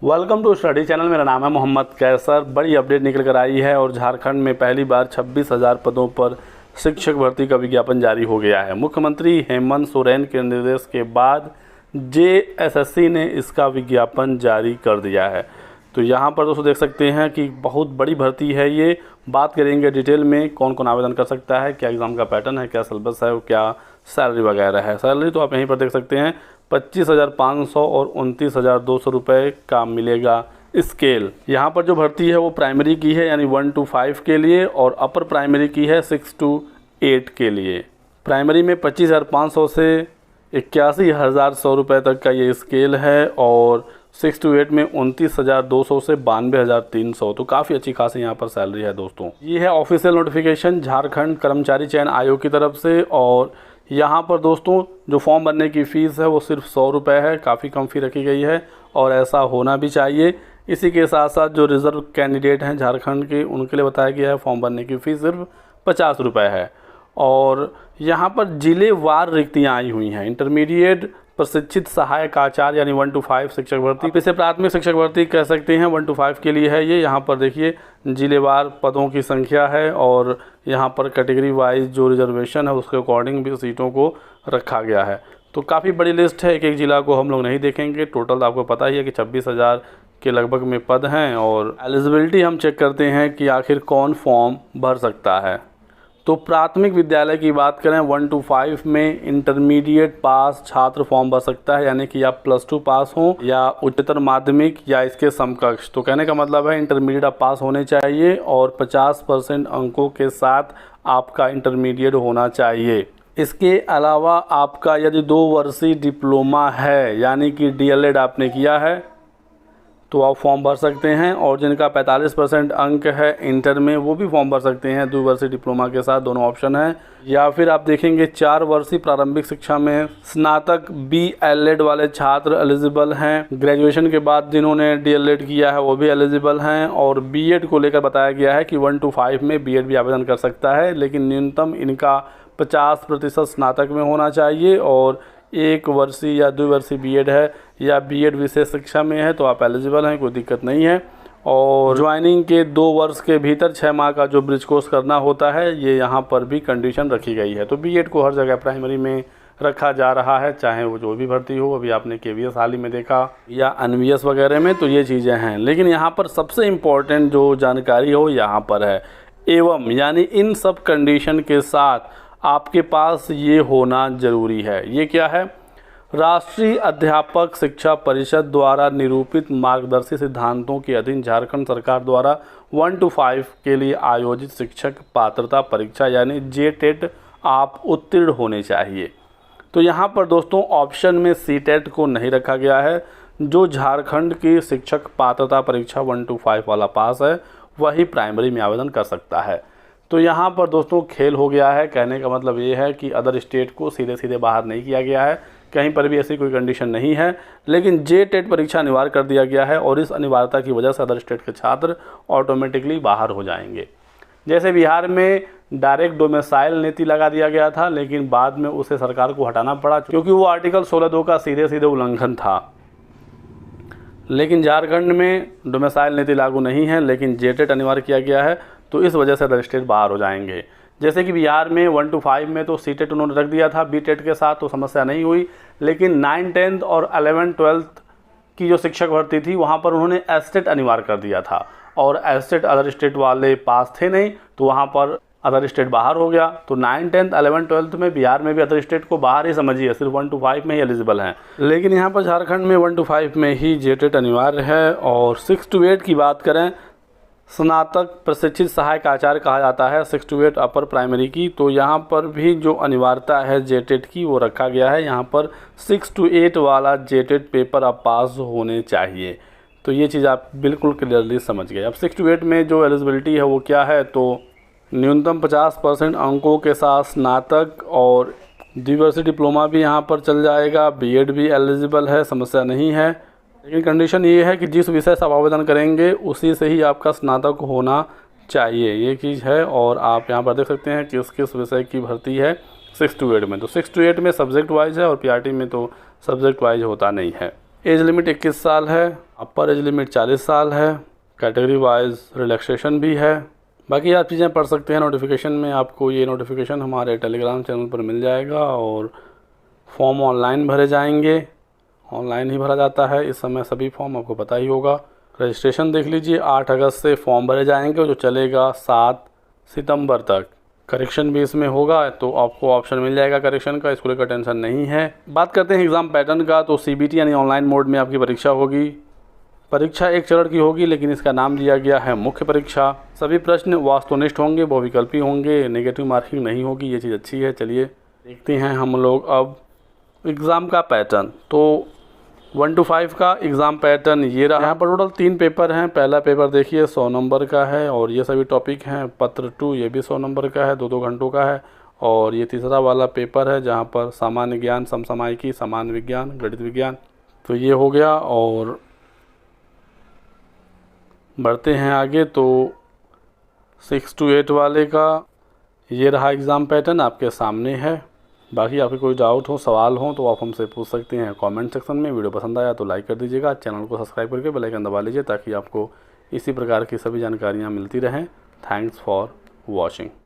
Welcome to study channel. मेरा नाम है मोहम्मद कैसर। बड़ी अपडेट निकल कर आई है और झारखंड में पहली बार 26,000 पदों पर शिक्षक भर्ती का विज्ञापन जारी हो गया है। मुख्यमंत्री हेमंत सोरेन के निर्देश के बाद जेएसएससी ने इसका विज्ञापन जारी कर दिया है। तो यहाँ पर दोस्तों देख सकते हैं कि बहुत बड़ी भर्ती है ये। बात करेंगे डिटेल में कौन कौन आवेदन कर सकता है, क्या एग्ज़ाम का पैटर्न है, क्या सिलेबस है, क्या सैलरी वगैरह है। सैलरी तो आप यहीं पर देख सकते हैं 25,500 और 29,200 रुपये का मिलेगा स्केल। यहाँ पर जो भर्ती है वो प्राइमरी की है, यानी 1 to 5 के लिए, और अपर प्राइमरी की है 6 to 8 के लिए। प्राइमरी में 25,500 से 81,100 रुपये तक का ये स्केल है, और 6 to 8 में 29,200 से 92,300। तो काफ़ी अच्छी खासी यहाँ पर सैलरी है दोस्तों। ये है ऑफिशियल नोटिफिकेशन झारखंड कर्मचारी चयन आयोग की तरफ से। और यहाँ पर दोस्तों जो फॉर्म भरने की फ़ीस है वो सिर्फ 100 रुपये है। काफ़ी कम फी रखी गई है और ऐसा होना भी चाहिए। इसी के साथ साथ जो रिज़र्व कैंडिडेट हैं झारखंड के, उनके लिए बताया गया है फॉर्म भरने की फ़ीस सिर्फ 50 रुपये है। और यहाँ पर जिलेवार रिक्तियाँ आई हुई हैं। इंटरमीडिएट प्रशिक्षित सहायक आचार्य यानी 1 to 5 शिक्षक भर्ती, इसे प्राथमिक शिक्षक भर्ती कह सकते हैं। 1 to 5 के लिए है ये। यहाँ पर देखिए जिलेवार पदों की संख्या है और यहाँ पर कैटेगरी वाइज जो रिजर्वेशन है उसके अकॉर्डिंग भी सीटों को रखा गया है। तो काफ़ी बड़ी लिस्ट है। एक एक ज़िला को हम लोग नहीं देखेंगे। टोटल आपको पता ही है कि 26,000 के लगभग में पद हैं। और एलिजिबिलिटी हम चेक करते हैं कि आखिर कौन फॉर्म भर सकता है। तो प्राथमिक विद्यालय की बात करें 1 to 5 में इंटरमीडिएट पास छात्र फॉर्म भर सकता है, यानी कि आप +2 पास हों या उच्चतर माध्यमिक या इसके समकक्ष। तो कहने का मतलब है इंटरमीडिएट आप पास होने चाहिए और 50% अंकों के साथ आपका इंटरमीडिएट होना चाहिए। इसके अलावा आपका यदि 2 वर्षीय डिप्लोमा है, यानी कि DLED आपने किया है, तो आप फॉर्म भर सकते हैं। और जिनका 45% अंक है इंटर में, वो भी फॉर्म भर सकते हैं 2 वर्षीय डिप्लोमा के साथ। दोनों ऑप्शन है। या फिर आप देखेंगे 4 वर्षीय प्रारंभिक शिक्षा में स्नातक BLED वाले छात्र एलिजिबल हैं। ग्रेजुएशन के बाद जिन्होंने DLED किया है वो भी एलिजिबल हैं। और BEd को लेकर बताया गया है कि 1 to 5 में BEd भी आवेदन कर सकता है, लेकिन न्यूनतम इनका 50% स्नातक में होना चाहिए। और 1 वर्षीय या 2 वर्षीय BEd है या BEd विशेष शिक्षा में है तो आप एलिजिबल हैं, कोई दिक्कत नहीं है। और ज्वाइनिंग के 2 वर्ष के भीतर 6 माह का जो ब्रिज कोर्स करना होता है, ये यहाँ पर भी कंडीशन रखी गई है। तो BEd को हर जगह प्राइमरी में रखा जा रहा है, चाहे वो जो भी भर्ती हो। अभी आपने KVS हाल ही में देखा या NVS वगैरह में, तो ये चीज़ें हैं। लेकिन यहाँ पर सबसे इम्पोर्टेंट जो जानकारी हो यहाँ पर है एवं, यानी इन सब कंडीशन के साथ आपके पास ये होना ज़रूरी है। ये क्या है? राष्ट्रीय अध्यापक शिक्षा परिषद द्वारा निरूपित मार्गदर्शी सिद्धांतों के अधीन झारखंड सरकार द्वारा 1 to 5 के लिए आयोजित शिक्षक पात्रता परीक्षा यानी JTET आप उत्तीर्ण होने चाहिए। तो यहाँ पर दोस्तों ऑप्शन में CTET को नहीं रखा गया है। जो झारखंड की शिक्षक पात्रता परीक्षा 1 to 5 वाला पास है वही प्राइमरी में आवेदन कर सकता है। तो यहाँ पर दोस्तों खेल हो गया है। कहने का मतलब ये है कि अदर स्टेट को सीधे सीधे बाहर नहीं किया गया है, कहीं पर भी ऐसी कोई कंडीशन नहीं है। लेकिन JTET परीक्षा अनिवार्य कर दिया गया है और इस अनिवार्यता की वजह से अदर स्टेट के छात्र ऑटोमेटिकली बाहर हो जाएंगे। जैसे बिहार में डायरेक्ट डोमिसाइल नीति लगा दिया गया था, लेकिन बाद में उसे सरकार को हटाना पड़ा क्योंकि वो आर्टिकल 16(2) का सीधे सीधे उल्लंघन था। लेकिन झारखंड में डोमिसाइल नीति लागू नहीं है, लेकिन JTET अनिवार्य किया गया है, तो इस वजह से अदर स्टेट बाहर हो जाएंगे। जैसे कि बिहार में 1 to 5 में तो CTET उन्होंने रख दिया था BTET के साथ, तो समस्या नहीं हुई। लेकिन 9, 10 और 11, 12 की जो शिक्षक भर्ती थी वहाँ पर उन्होंने STET अनिवार्य कर दिया था। और STET अदर स्टेट वाले पास थे नहीं, तो वहाँ पर अदर स्टेट बाहर हो गया। तो 9, 10, 11, 12 में बिहार में भी अदर स्टेट को बाहर ही समझिए, सिर्फ 1 to 5 में ही एलिजिबल हैं। लेकिन यहाँ पर झारखंड में 1 to 5 में ही JTET अनिवार्य है। और 6 to 8 की बात करें, स्नातक प्रशिक्षित सहायक आचार्य कहा जाता है 6 to 8 अपर प्राइमरी की। तो यहाँ पर भी जो अनिवार्यता है JTET की वो रखा गया है। यहाँ पर 6 to 8 वाला JTET पेपर आप पास होने चाहिए। तो ये चीज़ आप बिल्कुल क्लियरली समझ गए। अब 6 to 8 में जो एलिजिबिलिटी है वो क्या है? तो न्यूनतम 50% अंकों के साथ स्नातक और द्विवर्षीय डिप्लोमा भी यहाँ पर चल जाएगा। BEd भी एलिजिबल है, समस्या नहीं है। लेकिन कंडीशन ये है कि जिस विषय से आप आवेदन करेंगे उसी से ही आपका स्नातक होना चाहिए, ये चीज़ है। और आप यहाँ पर देख सकते हैं किस किस विषय की भर्ती है 6 to 8 में। तो 6 to 8 में सब्जेक्ट वाइज है और PRT में तो सब्जेक्ट वाइज होता नहीं है। एज लिमिट 21 साल है, अपर एज लिमिट 40 साल है, कैटेगरी वाइज रिलैक्सेशन भी है। बाकी आप चीज़ें पढ़ सकते हैं नोटिफिकेशन में, आपको ये नोटिफिकेशन हमारे टेलीग्राम चैनल पर मिल जाएगा। और फॉर्म ऑनलाइन भरे जाएंगे, ऑनलाइन ही भरा जाता है इस समय सभी फॉर्म, आपको पता ही होगा। रजिस्ट्रेशन देख लीजिए, 8 अगस्त से फॉर्म भरे जाएंगे जो चलेगा 7 सितंबर तक। करेक्शन भी इसमें होगा, तो आपको ऑप्शन मिल जाएगा करेक्शन का, इसको लेकर टेंशन नहीं है। बात करते हैं एग्ज़ाम पैटर्न का, तो CBT यानी ऑनलाइन मोड में आपकी परीक्षा होगी। परीक्षा एक चरण की होगी, लेकिन इसका नाम दिया गया है मुख्य परीक्षा। सभी प्रश्न वास्तुनिष्ठ होंगे, बहुविकल्पी होंगे, नेगेटिव मार्किंग नहीं होगी, ये चीज़ अच्छी है। चलिए देखते हैं हम लोग अब एग्ज़ाम का पैटर्न। तो 1 to 5 का एग्ज़ाम पैटर्न ये रहा। यहाँ पर टोटल 3 पेपर हैं। पहला पेपर देखिए 100 नंबर का है और ये सभी टॉपिक हैं। पत्र 2 ये भी 100 नंबर का है, 2-2 घंटों का है। और ये तीसरा वाला पेपर है जहाँ पर सामान्य ज्ञान, समसामयिकी, सामान्य विज्ञान, गणित विज्ञान, तो ये हो गया। और बढ़ते हैं आगे, तो 6 to 8 वाले का ये रहा एग्ज़ाम पैटर्न, आपके सामने है। बाकी आपके कोई डाउट हो, सवाल हो तो आप हमसे पूछ सकते हैं कमेंट सेक्शन में। वीडियो पसंद आया तो लाइक कर दीजिएगा, चैनल को सब्सक्राइब करके बेल आइकन दबा लीजिए ताकि आपको इसी प्रकार की सभी जानकारियाँ मिलती रहें। Thanks for watching.